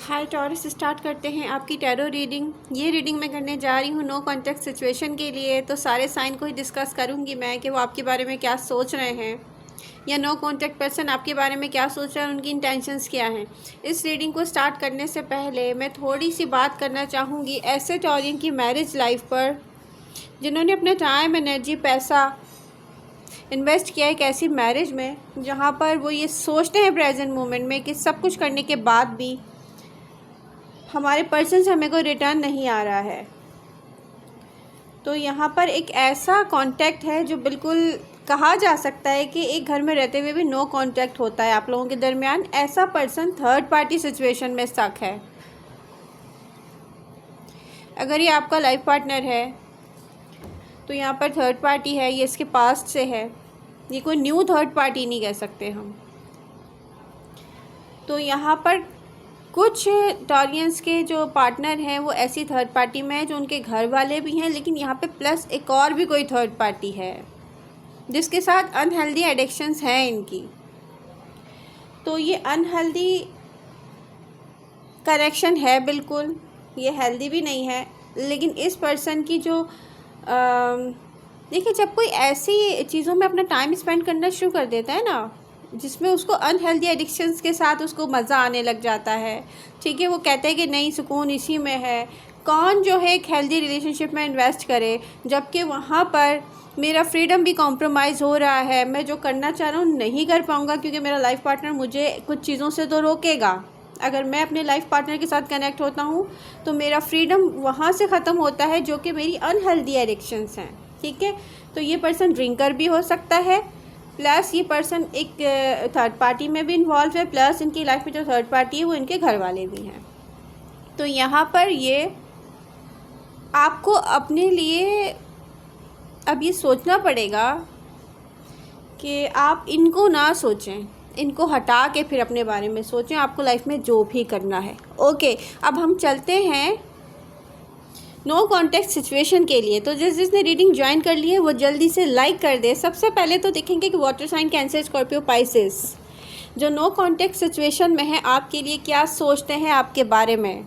हाय taurus, start करते हैं आपकी टैरो रीडिंग। ये रीडिंग मैं करने जा रही हूँ नो कॉन्टेक्ट सिचुएशन के लिए। तो सारे साइन को ही डिस्कस करूँगी मैं कि वो आपके बारे में क्या सोच रहे हैं या नो कॉन्टेक्ट पर्सन आपके बारे में क्या सोच रहा है, उनकी इंटेंशंस क्या हैं। इस रीडिंग को स्टार्ट करने से पहले मैं थोड़ी सी बात करना चाहूँगी ऐसे टॉरियन की मैरिज लाइफ पर जिन्होंने अपना टाइम, एनर्जी, पैसा इन्वेस्ट किया एक ऐसी मैरिज में जहाँ पर वो ये सोचते हैं प्रेजेंट मोमेंट में कि सब कुछ करने के बाद भी हमारे पर्सन से हमें कोई रिटर्न नहीं आ रहा है। तो यहाँ पर एक ऐसा कांटेक्ट है जो बिल्कुल कहा जा सकता है कि एक घर में रहते हुए भी नो कांटेक्ट होता है आप लोगों के दरमियान। ऐसा पर्सन थर्ड पार्टी सिचुएशन में स्टक है। अगर ये आपका लाइफ पार्टनर है तो यहाँ पर थर्ड पार्टी है, ये इसके पास्ट से है। ये कोई न्यू थर्ड पार्टी नहीं कह सकते हम। तो यहाँ पर कुछ टॉरियंस के जो पार्टनर हैं वो ऐसी थर्ड पार्टी में है जो उनके घर वाले भी हैं, लेकिन यहाँ पे प्लस एक और भी कोई थर्ड पार्टी है जिसके साथ अनहेल्दी एडिक्शंस हैं इनकी। तो ये अनहेल्दी कनेक्शन है, बिल्कुल ये हेल्दी भी नहीं है। लेकिन इस पर्सन की जो देखिए, जब कोई ऐसी चीज़ों में अपना टाइम स्पेंड करना शुरू कर देता है ना जिसमें उसको अनहेल्दी एडिक्शंस के साथ उसको मज़ा आने लग जाता है, ठीक है, वो कहते हैं कि नहीं सुकून इसी में है। कौन जो है एक हेल्दी रिलेशनशिप में इन्वेस्ट करे जबकि वहाँ पर मेरा फ्रीडम भी कॉम्प्रोमाइज़ हो रहा है। मैं जो करना चाह रहा हूँ नहीं कर पाऊँगा क्योंकि मेरा लाइफ पार्टनर मुझे कुछ चीज़ों से तो रोकेगा। अगर मैं अपने लाइफ पार्टनर के साथ कनेक्ट होता हूँ तो मेरा फ्रीडम वहाँ से ख़त्म होता है जो कि मेरी अनहेल्दी एडिक्शंस हैं, ठीक है। तो ये पर्सन ड्रिंकर भी हो सकता है, प्लस ये पर्सन एक थर्ड पार्टी में भी इन्वॉल्व है, प्लस इनकी लाइफ में जो थर्ड पार्टी है वो इनके घर वाले भी हैं। तो यहाँ पर ये आपको अपने लिए अब ये सोचना पड़ेगा कि आप इनको ना सोचें, इनको हटा के फिर अपने बारे में सोचें, आपको लाइफ में जो भी करना है। ओके, अब हम चलते हैं नो कॉन्टेक्ट सिचुएशन के लिए। तो जिसने रीडिंग ज्वाइन कर ली है वो जल्दी से लाइक कर दे। सबसे पहले तो देखेंगे कि water sign, Cancer, Scorpio, Pisces जो नो कॉन्टेक्ट सिचुएशन में है आपके लिए क्या सोचते हैं आपके बारे में।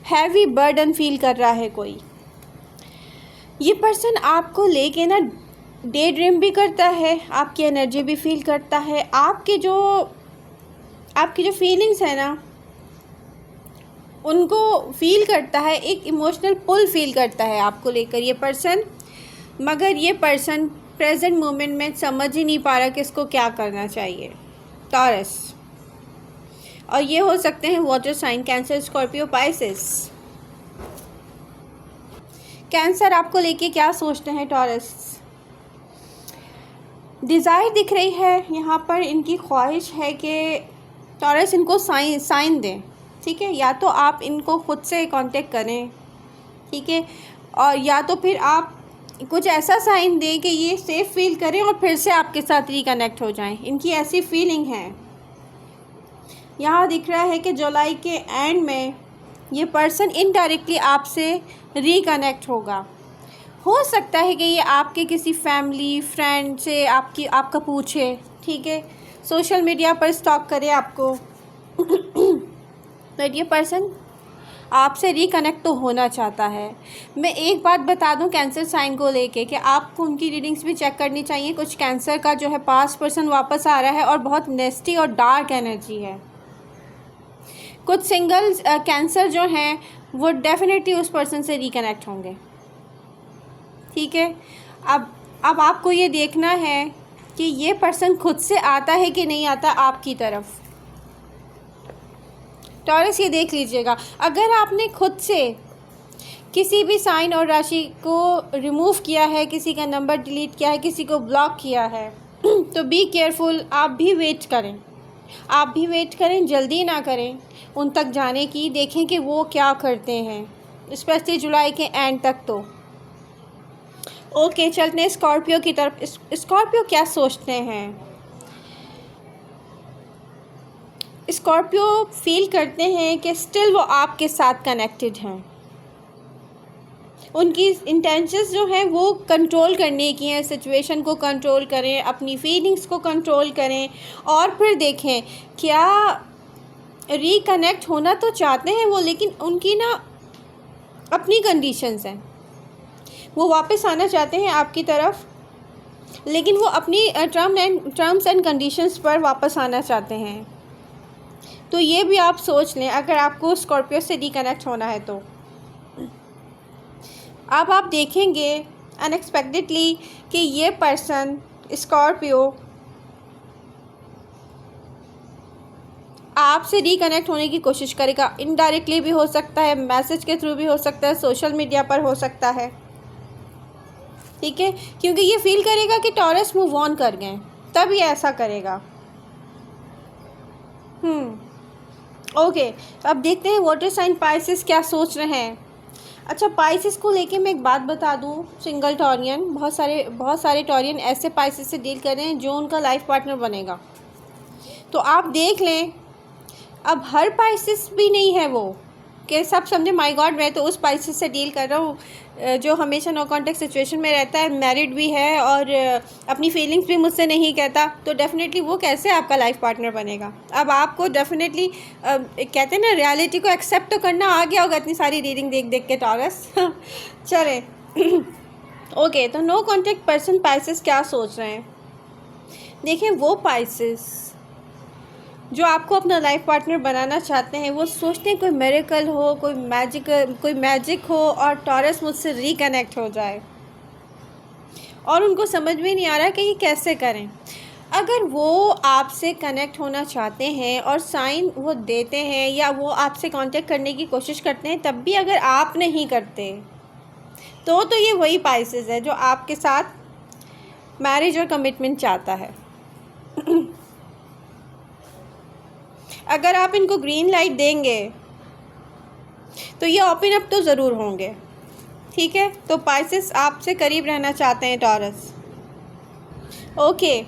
हैवी बर्डन फील कर रहा है कोई। ये पर्सन आपको लेके ना डे ड्रीम भी करता है, आपकी एनर्जी भी फील करता है, आपकी जो फीलिंग्स है ना उनको फील करता है, एक इमोशनल पुल फील करता है आपको लेकर ये पर्सन। मगर ये पर्सन प्रेजेंट मोमेंट में समझ ही नहीं पा रहा कि इसको क्या करना चाहिए। टॉरस, और ये हो सकते हैं water sign, Cancer, Scorpio, Pisces. Cancer आपको लेके क्या सोचते हैं टॉरस। डिज़ायर दिख रही है यहाँ पर, इनकी ख्वाहिश है कि टॉरस इनको साइन दें, ठीक है। या तो आप इनको खुद से कांटेक्ट करें, ठीक है, और या तो फिर आप कुछ ऐसा साइन दें कि ये सेफ फील करें और फिर से आपके साथ रिकनेक्ट हो जाएं। इनकी ऐसी फीलिंग है। यहाँ दिख रहा है कि जुलाई के एंड में ये पर्सन इनडायरेक्टली आपसे रिकनेक्ट होगा। हो सकता है कि ये आपके किसी फैमिली फ्रेंड से आपका पूछे, ठीक है, सोशल मीडिया पर स्टॉक करे आपको। तो ये पर्सन आपसे रिकनेक्ट तो होना चाहता है। मैं एक बात बता दूं कैंसर साइन को लेके कि आपको उनकी रीडिंग्स भी चेक करनी चाहिए। कुछ कैंसर का जो है पास्ट पर्सन वापस आ रहा है और बहुत नेस्टी और डार्क एनर्जी है। कुछ सिंगल कैंसर जो हैं वो डेफिनेटली उस पर्सन से रिकनेक्ट होंगे, ठीक है। अब आपको ये देखना है कि ये पर्सन खुद से आता है कि नहीं आता आपकी तरफ। टॉरस, ये देख लीजिएगा, अगर आपने खुद से किसी भी साइन और राशि को रिमूव किया है, किसी का नंबर डिलीट किया है, किसी को ब्लॉक किया है तो बी केयरफुल। आप भी वेट करें, जल्दी ना करें उन तक जाने की। देखें कि वो क्या करते हैं, स्पेशली जुलाई के एंड तक। तो ओके, चलते हैं स्कॉर्पियो की तरफ। स्कॉर्पियो क्या सोचते हैं। स्कॉर्पियो फील करते हैं कि स्टिल वो आपके साथ कनेक्टेड हैं। उनकी इंटेंशंस जो हैं वो कंट्रोल करने की हैं, सिचुएशन को कंट्रोल करें, अपनी फीलिंग्स को कंट्रोल करें, और फिर देखें क्या रिकनेक्ट होना तो चाहते हैं वो, लेकिन उनकी ना अपनी कंडीशंस हैं। वो वापस आना चाहते हैं आपकी तरफ, लेकिन वो अपनी टर्म्स एंड कंडीशंस पर वापस आना चाहते हैं। तो ये भी आप सोच लें अगर आपको स्कॉर्पियो से रिकनेक्ट होना है तो। अब आप देखेंगे अनएक्सपेक्टेडली कि ये पर्सन स्कॉर्पियो आपसे रिकनेक्ट होने की कोशिश करेगा। इनडायरेक्टली भी हो सकता है, मैसेज के थ्रू भी हो सकता है, सोशल मीडिया पर हो सकता है, ठीक है, क्योंकि ये फील करेगा कि टॉरस मूव ऑन कर गए, तब ये ऐसा करेगा। ओके, अब देखते हैं वाटर साइन पाइसेस क्या सोच रहे हैं। अच्छा, पाइसेस को लेके मैं एक बात बता दूं, सिंगल टॉरियन, बहुत सारे टॉरियन ऐसे पाइसेस से डील कर रहे हैं जो उनका लाइफ पार्टनर बनेगा। तो आप देख लें, अब हर पाइसेस भी नहीं है वो कि सब समझे माय गॉड मैं तो उस पाइसेस से डील कर रहा हूँ जो हमेशा नो कॉन्टेक्ट सिचुएशन में रहता है, मैरिड भी है और अपनी फीलिंग्स भी मुझसे नहीं कहता, तो डेफिनेटली वो कैसे आपका लाइफ पार्टनर बनेगा। अब आपको डेफिनेटली कहते हैं ना, रियलिटी को एक्सेप्ट तो करना आ गया होगा इतनी सारी रीडिंग देख देख के टॉरस। चले ओके, तो नो कॉन्टेक्ट पर्सन पाइसेस क्या सोच रहे हैं। देखिए, वो पाइसेस जो आपको अपना लाइफ पार्टनर बनाना चाहते हैं, वो सोचते हैं कोई मिरेकल हो, कोई मैजिक हो और टॉरस मुझसे रिकनेक्ट हो जाए, और उनको समझ में नहीं आ रहा कि ये कैसे करें। अगर वो आपसे कनेक्ट होना चाहते हैं और साइन वो देते हैं या वो आपसे कांटेक्ट करने की कोशिश करते हैं, तब भी अगर आप नहीं करते तो ये वही पाइसेस है जो आपके साथ मैरिज और कमिटमेंट चाहता है। अगर आप इनको ग्रीन लाइट देंगे तो ये ओपन अप तो ज़रूर होंगे, ठीक है। तो पाइसेस आपसे करीब रहना चाहते हैं टॉरस। ओके,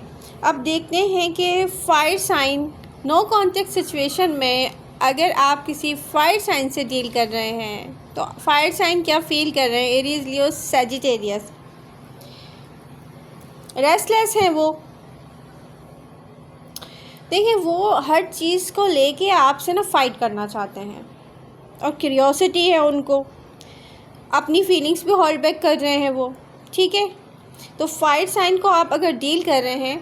अब देखते हैं कि fire sign no contact situation में अगर आप किसी फायर साइन से डील कर रहे हैं तो फायर साइन क्या फील कर रहे हैं। एरीज, लियो, सैजिटेरियस। रेस्टलेस हैं वो। देखिए, वो हर चीज़ को लेके आपसे ना फाइट करना चाहते हैं और क्यूरियोसिटी है उनको, अपनी फीलिंग्स भी होल्ड बैक कर रहे हैं वो, ठीक है। तो फायर साइन को आप अगर डील कर रहे हैं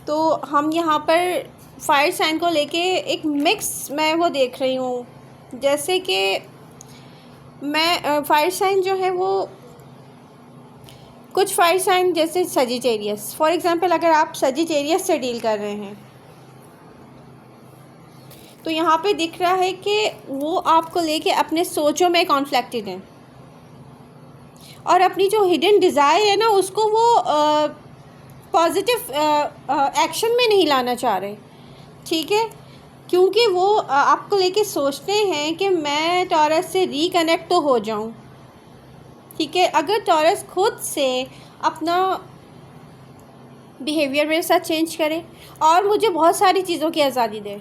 तो हम यहाँ पर फायर साइन को लेके एक मिक्स मैं वो देख रही हूँ, जैसे कि मैं फायर साइन जो है वो कुछ फायर साइन जैसे सजिटेरियस, फॉर एग्ज़ाम्पल अगर आप सजिटेरियस से डील कर रहे हैं तो यहाँ पे दिख रहा है कि वो आपको लेके अपने सोचों में कॉन्फ्लिक्टेड हैं और अपनी जो हिडन डिज़ायर है ना उसको वो पॉजिटिव एक्शन में नहीं लाना चाह रहे, ठीक है, क्योंकि वो आपको लेके सोचते हैं कि मैं टॉरस से रिकनेक्ट तो हो जाऊं, ठीक है। अगर टॉरस खुद से अपना बिहेवियर मेरे साथ चेंज करे और मुझे बहुत सारी चीज़ों की आज़ादी दे,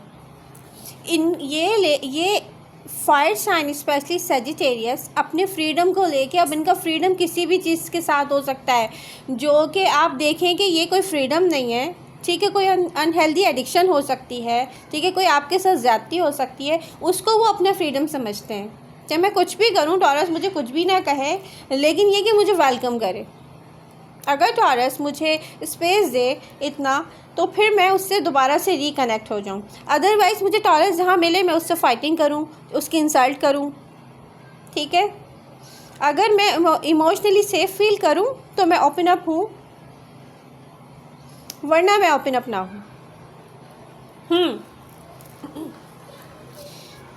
ये फायर साइन स्पेशली सजिटेरियस अपने फ्रीडम को लेके, अब इनका फ्रीडम किसी भी चीज़ के साथ हो सकता है जो कि आप देखें कि ये कोई फ्रीडम नहीं है, ठीक है, कोई अनहेल्दी एडिक्शन हो सकती है, ठीक है, कोई आपके साथ ज़्यादती हो सकती है, उसको वो अपना फ्रीडम समझते हैं। चाहे मैं कुछ भी करूं, टॉरस मुझे कुछ भी ना कहे, लेकिन ये कि मुझे वेलकम करे। अगर टॉरस मुझे स्पेस दे इतना तो फिर मैं उससे दोबारा से रिकनेक्ट हो जाऊं, अदरवाइज़ मुझे टॉरस जहाँ मिले मैं उससे फाइटिंग करूं, उसकी इंसल्ट करूं, ठीक है। अगर मैं इमोशनली सेफ फील करूं तो मैं ओपन अप हूं, वरना मैं ओपन अप ना हूं।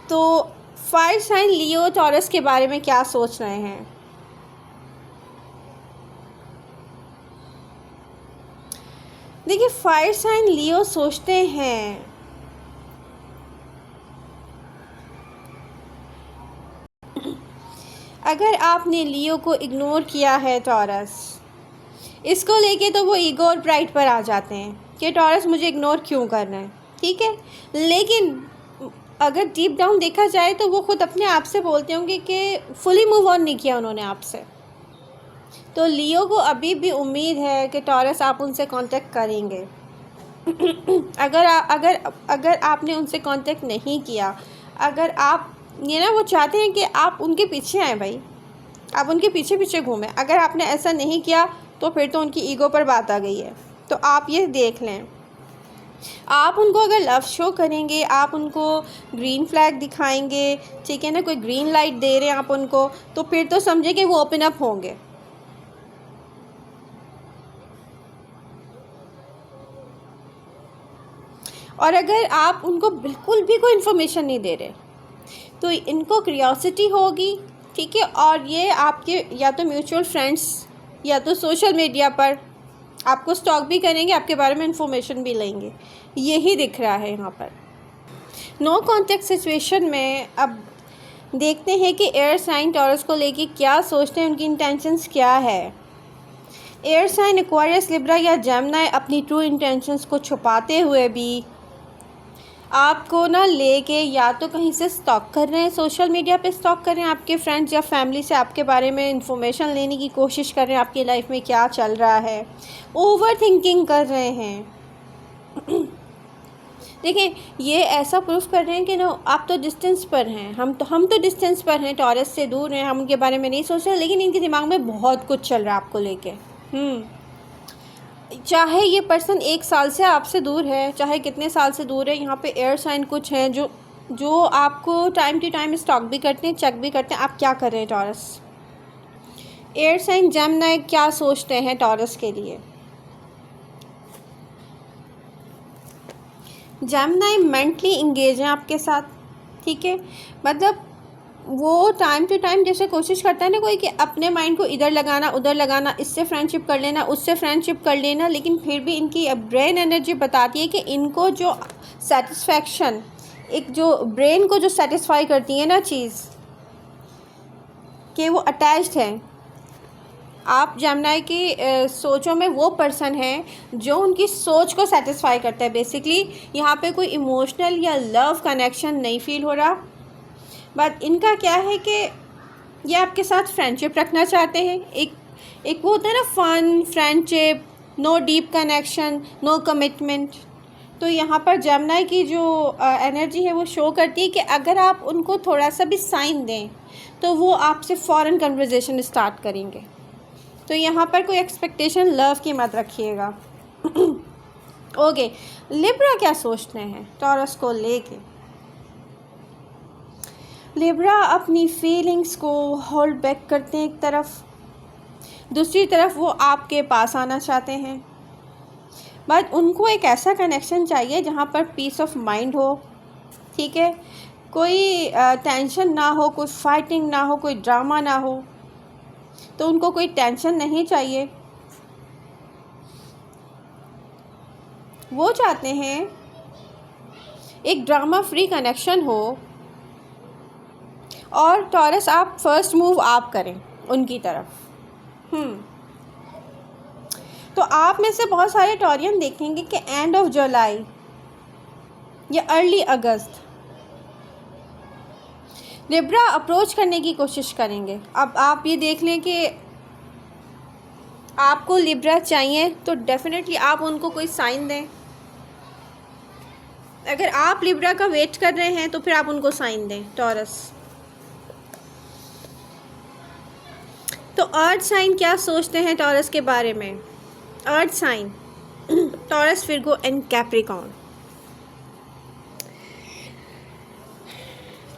तो फायर साइन लियो टॉरस के बारे में क्या सोच रहे हैं। देखिए, फायर साइन लियो सोचते हैं अगर आपने लियो को इग्नोर किया है टॉरस, इसको लेके तो वो ईगो और प्राइड पर आ जाते हैं कि टॉरस मुझे इग्नोर क्यों कर रहा है, ठीक है। लेकिन अगर डीप डाउन देखा जाए तो वो खुद अपने आप से बोलते होंगे कि फुली मूव ऑन नहीं किया उन्होंने आपसे। तो लियो को अभी भी उम्मीद है कि टॉरस आप उनसे कांटेक्ट करेंगे। अगर आपने उनसे कांटेक्ट नहीं किया, अगर आप ये ना वो चाहते हैं कि आप उनके पीछे आएँ भाई, आप उनके पीछे पीछे घूमें। अगर आपने ऐसा नहीं किया तो फिर तो उनकी ईगो पर बात आ गई है। तो आप ये देख लें, आप उनको अगर लव शो करेंगे, आप उनको ग्रीन फ्लैग दिखाएंगे, ठीक है ना, कोई ग्रीन लाइट दे रहे हैं आप उनको, तो फिर तो समझे कि वो ओपन अप होंगे। और अगर आप उनको बिल्कुल भी कोई इन्फॉर्मेशन नहीं दे रहे तो इनको क्यूरियोसिटी होगी, ठीक है, और ये आपके या तो म्यूचुअल फ्रेंड्स या तो सोशल मीडिया पर आपको स्टॉक भी करेंगे, आपके बारे में इन्फॉर्मेशन भी लेंगे। यही दिख रहा है यहाँ पर। नो कॉन्टेक्ट सिचुएशन में अब देखते हैं कि एयर साइन टॉरस को लेके क्या सोचते हैं, उनकी इंटेंशंस क्या है। एयर साइन एक्वेरियस, लिब्रा या जेमिनी अपनी ट्रू इंटेंशंस को छुपाते हुए भी आपको ना लेके या तो कहीं से स्टॉक कर रहे हैं, सोशल मीडिया पे स्टॉक कर रहे हैं, आपके फ्रेंड्स या फैमिली से आपके बारे में इंफॉर्मेशन लेने की कोशिश कर रहे हैं, आपकी लाइफ में क्या चल रहा है, ओवर थिंकिंग कर रहे हैं। देखिए, ये ऐसा प्रूफ कर रहे हैं कि ना आप तो डिस्टेंस पर हैं, हम तो डिस्टेंस पर हैं, टॉरस से दूर हैं, हम उनके बारे में नहीं सोच रहे, लेकिन इनके दिमाग में बहुत कुछ चल रहा है आपको लेके। चाहे ये पर्सन 1 साल से आपसे दूर है, चाहे कितने साल से दूर है, यहाँ पे एयर साइन कुछ हैं जो आपको टाइम टू टाइम स्टॉक भी करते हैं, चेक भी करते हैं आप क्या कर रहे हैं टॉरस। एयर साइन जेमिनी क्या सोचते हैं टॉरस के लिए। जेमिनी मेंटली इंगेज हैं आपके साथ, ठीक है, मतलब वो टाइम टू टाइम जैसे कोशिश करता है ना कोई कि अपने माइंड को इधर लगाना उधर लगाना, इससे फ्रेंडशिप कर लेना उससे फ्रेंडशिप कर लेना, लेकिन फिर भी इनकी ब्रेन एनर्जी बताती है कि इनको जो सेटिस्फैक्शन, एक जो ब्रेन को जो सेटिस्फाई करती है ना चीज़, कि वो अटैच्ड है। आप जेमिनी की सोचों में वो पर्सन है जो उनकी सोच को सेटिस्फाई करता है। बेसिकली यहाँ पे कोई इमोशनल या लव कनेक्शन नहीं फील हो रहा, बट इनका क्या है कि ये आपके साथ फ्रेंडशिप रखना चाहते हैं। एक वो होता है ना fun friendship, no deep connection, no commitment. तो यहाँ पर जेमिनी की जो एनर्जी है वो शो करती है कि अगर आप उनको थोड़ा सा भी साइन दें तो वो आपसे फ़ौरन कन्वर्सेशन स्टार्ट करेंगे। तो यहाँ पर कोई एक्सपेक्टेशन लव की मत रखिएगा। ओके, लिब्रा क्या सोचते हैं टॉरस को लेके। लिब्रा अपनी फीलिंग्स को होल्ड बैक करते हैं एक तरफ, दूसरी तरफ वो आपके पास आना चाहते हैं, बट उनको एक ऐसा कनेक्शन चाहिए जहाँ पर पीस ऑफ माइंड हो, ठीक है, कोई टेंशन ना हो, कोई फाइटिंग ना हो, कोई ड्रामा ना हो। तो उनको कोई टेंशन नहीं चाहिए, वो चाहते हैं एक ड्रामा फ्री कनेक्शन हो और टॉरस आप फर्स्ट मूव आप करें उनकी तरफ। तो आप में से बहुत सारे टॉरियन देखेंगे कि एंड ऑफ जुलाई या अर्ली अगस्त लिब्रा अप्रोच करने की कोशिश करेंगे। अब आप ये देख लें कि आपको लिब्रा चाहिए तो डेफिनेटली आप उनको कोई साइन दें। अगर आप लिब्रा का वेट कर रहे हैं तो फिर आप उनको साइन दें टॉरस। तो अर्थ साइन क्या सोचते हैं टॉरस के बारे में। Earth sign Taurus, Virgo and Capricorn.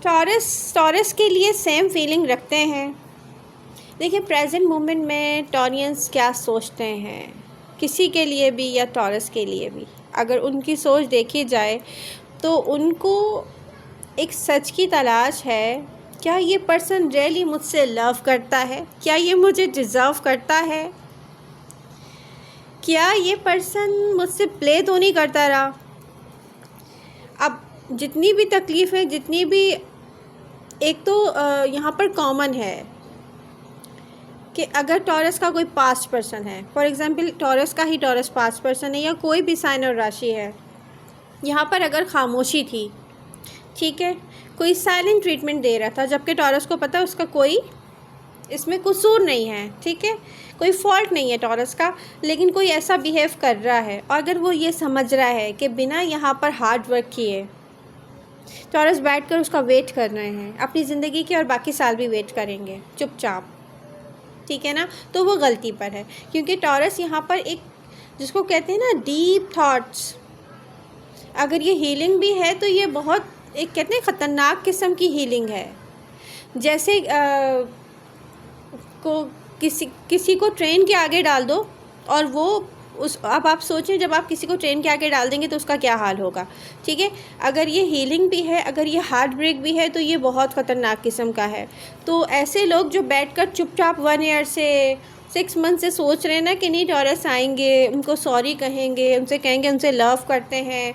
Taurus के लिए सेम फीलिंग रखते हैं। देखिए प्रेजेंट मोमेंट में टॉरियंस क्या सोचते हैं, किसी के लिए भी या टॉरस के लिए भी अगर उनकी सोच देखी जाए तो उनको एक सच की तलाश है। क्या ये पर्सन रियली मुझसे लव करता है, क्या ये मुझे डिज़र्व करता है, क्या ये पर्सन मुझसे प्ले तो नहीं करता रहा। अब जितनी भी तकलीफ़ है, जितनी भी, एक तो यहाँ पर कॉमन है कि अगर टॉरस का कोई पास्ट पर्सन है, फॉर एग्ज़ाम्पल टॉरस का ही टॉरस पास्ट पर्सन है या कोई भी साइन और राशि है, यहाँ पर अगर खामोशी थी ठीक है, कोई साइलेंट ट्रीटमेंट दे रहा था, जबकि टॉरस को पता है उसका कोई इसमें कसूर नहीं है, ठीक है, कोई फॉल्ट नहीं है टॉरस का, लेकिन कोई ऐसा बिहेव कर रहा है। और अगर वो ये समझ रहा है कि बिना यहाँ पर हार्ड वर्क किए टॉरस बैठकर उसका वेट कर रहे हैं, अपनी ज़िंदगी के और बाकी साल भी वेट करेंगे चुपचाप, ठीक है ना, तो वो गलती पर है। क्योंकि टॉरस यहाँ पर एक, जिसको कहते हैं ना डीप थॉट्स, अगर ये हीलिंग भी है तो ये बहुत एक, कहते हैं, ख़तरनाक किस्म की हीलिंग है। जैसे किसी को ट्रेन के आगे डाल दो और वो अब आप सोचें, जब आप किसी को ट्रेन के आगे डाल देंगे तो उसका क्या हाल होगा, ठीक है। अगर ये हीलिंग भी है, अगर ये हार्ट ब्रेक भी है, तो ये बहुत ख़तरनाक किस्म का है। तो ऐसे लोग जो बैठकर चुपचाप 1 ईयर से 6 मंथ से सोच रहे हैं ना कि नहीं टॉरस आएंगे, उनको सॉरी कहेंगे, उनसे कहेंगे उनसे लव करते हैं,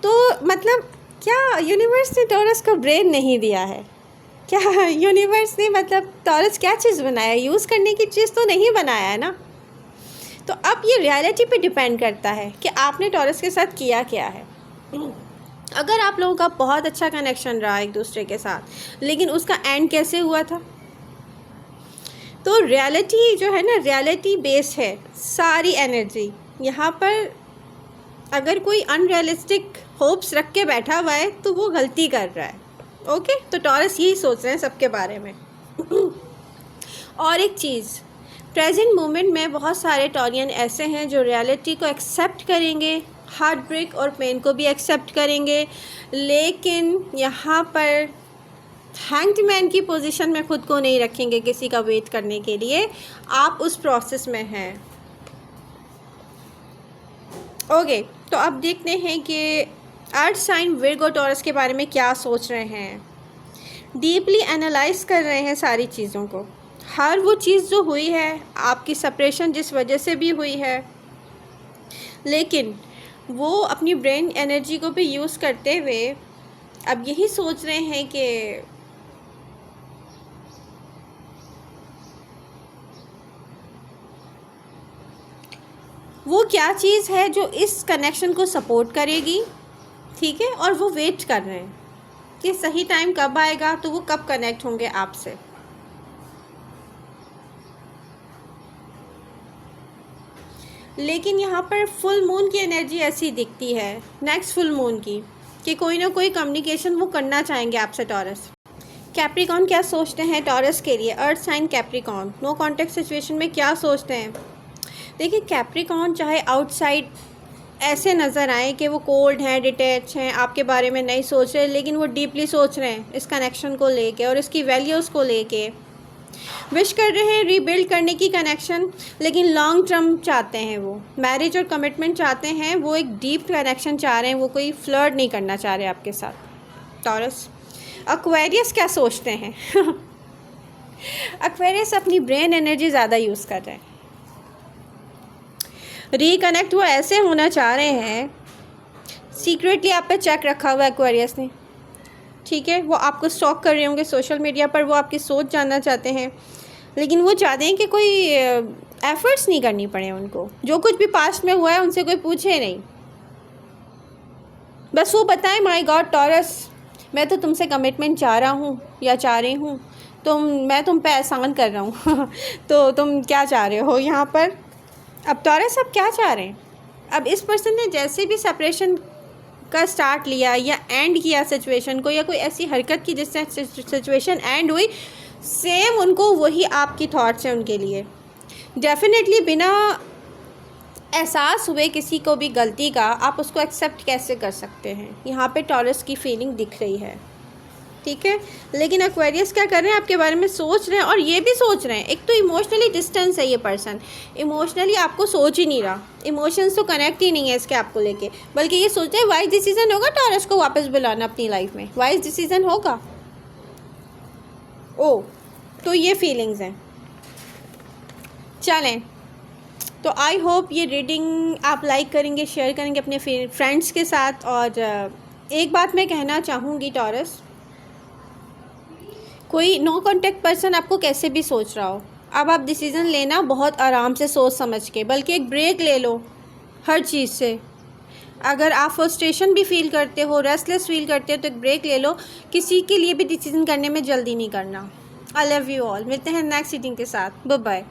तो मतलब क्या यूनिवर्स ने टॉरस को ब्रेन नहीं दिया है क्या? यूनिवर्स ने मतलब टॉरस क्या चीज़ बनाया, यूज़ करने की चीज़ तो नहीं बनाया है ना। तो अब ये रियलिटी पे डिपेंड करता है कि आपने टॉरस के साथ किया क्या है। अगर आप लोगों का बहुत अच्छा कनेक्शन रहा एक दूसरे के साथ, लेकिन उसका एंड कैसे हुआ था, तो रियलिटी जो है ना, रियलिटी बेस है सारी एनर्जी। यहाँ पर अगर कोई अनरियलिस्टिक होप्स रख के बैठा हुआ है तो वो गलती कर रहा है, ओके। तो टॉरस यही सोच रहे हैं सबके बारे में। और एक चीज़, प्रेजेंट मोमेंट में बहुत सारे टॉरियन ऐसे हैं जो रियलिटी को एक्सेप्ट करेंगे, हार्ट ब्रेक और पेन को भी एक्सेप्ट करेंगे, लेकिन यहाँ पर हैंग्ड मैन की पोजीशन में ख़ुद को नहीं रखेंगे किसी का वेट करने के लिए। आप उस प्रोसेस में हैं, ओके। तो अब देखते हैं कि अर्थ साइन विर्गो टॉरस के बारे में क्या सोच रहे हैं। डीपली एनालाइज कर रहे हैं सारी चीज़ों को, हर वो चीज़ जो हुई है, आपकी सेपरेशन जिस वजह से भी हुई है, लेकिन वो अपनी ब्रेन एनर्जी को भी यूज़ करते हुए अब यही सोच रहे हैं कि वो क्या चीज़ है जो इस कनेक्शन को सपोर्ट करेगी, ठीक है। और वो वेट कर रहे हैं कि सही टाइम कब आएगा तो वो कब कनेक्ट होंगे आपसे। लेकिन यहाँ पर फुल मून की एनर्जी ऐसी दिखती है, नेक्स्ट फुल मून की, कि कोई ना कोई कम्युनिकेशन वो करना चाहेंगे आपसे टॉरस। कैप्रिकॉन क्या सोचते हैं टॉरस के लिए, earth sign Capricorn no contact situation में क्या सोचते हैं। देखिए, कैप्रिकॉन चाहे आउटसाइड ऐसे नज़र आए कि वो कोल्ड हैं, डिटैच हैं, आपके बारे में नहीं सोच रहे, लेकिन वो डीपली सोच रहे हैं इस कनेक्शन को लेके और इसकी वैल्यूज़ को लेके। विश कर रहे हैं रीबिल्ड करने की कनेक्शन, लेकिन लॉन्ग टर्म चाहते हैं, वो मैरिज और कमिटमेंट चाहते हैं, वो एक डीप कनेक्शन चाह रहे हैं, वो कोई फ्लर्ट नहीं करना चाह रहे आपके साथ टॉरस। एक्वेरियस क्या सोचते हैं एक्वेरियस अपनी ब्रेन एनर्जी ज़्यादा यूज़ कर रहे हैं, रिकनेक्ट वो ऐसे होना चाह रहे हैं, सीक्रेटली आप पे चेक रखा हुआ है एक्वेरियस ने, ठीक है। वो आपको स्टॉक कर रहे होंगे सोशल मीडिया पर, वो आपकी सोच जानना चाहते हैं, लेकिन वो चाहते हैं कि कोई एफर्ट्स नहीं करनी पड़े उनको, जो कुछ भी पास्ट में हुआ है उनसे कोई पूछे नहीं, बस वो बताएं माय गॉड टॉरस, मैं तो तुमसे कमिटमेंट चाह रहा हूँ या चाह रही हूँ, मैं तुम पे एहसान कर रहा हूँ तो तुम क्या चाह रहे हो यहाँ पर। अब टॉरस अब क्या चाह रहे हैं, अब इस पर्सन ने जैसे भी सेपरेशन का स्टार्ट लिया या एंड किया सिचुएशन को, या कोई ऐसी हरकत की जिससे सिचुएशन एंड हुई, सेम उनको वही आपकी थॉट्स हैं उनके लिए। डेफिनेटली बिना एहसास हुए किसी को भी गलती का आप उसको एक्सेप्ट कैसे कर सकते हैं, यहाँ पे टॉरस की फीलिंग दिख रही है, ठीक है। लेकिन एक्वेरियस क्या कर रहे हैं, आपके बारे में सोच रहे हैं, और ये भी सोच रहे हैं, एक तो इमोशनली डिस्टेंस है ये पर्सन, इमोशनली आपको सोच ही नहीं रहा, इमोशंस तो कनेक्ट ही नहीं है इसके आपको लेके, बल्कि ये सोच रहे हैं वाइज डिसीजन होगा टॉरस को वापस बुलाना अपनी लाइफ में, वाइज डिसीजन होगा। ओ, तो ये फीलिंग्स हैं। चलें, तो आई होप ये रीडिंग आप लाइक करेंगे, शेयर करेंगे अपने फ्रेंड्स के साथ। और एक बात मैं कहना चाहूँगी टॉरस, कोई नो कॉन्टेक्ट पर्सन आपको कैसे भी सोच रहा हो, अब आप डिसीज़न लेना बहुत आराम से सोच समझ के, बल्कि एक ब्रेक ले लो हर चीज़ से, अगर आप फ्रस्ट्रेशन भी फ़ील करते हो, रेस्टलेस फ़ील करते हो, तो एक ब्रेक ले लो। किसी के लिए भी डिसीज़न करने में जल्दी नहीं करना। I love you all. मिलते हैं नेक्स्ट रीडिंग के साथ। Bye bye.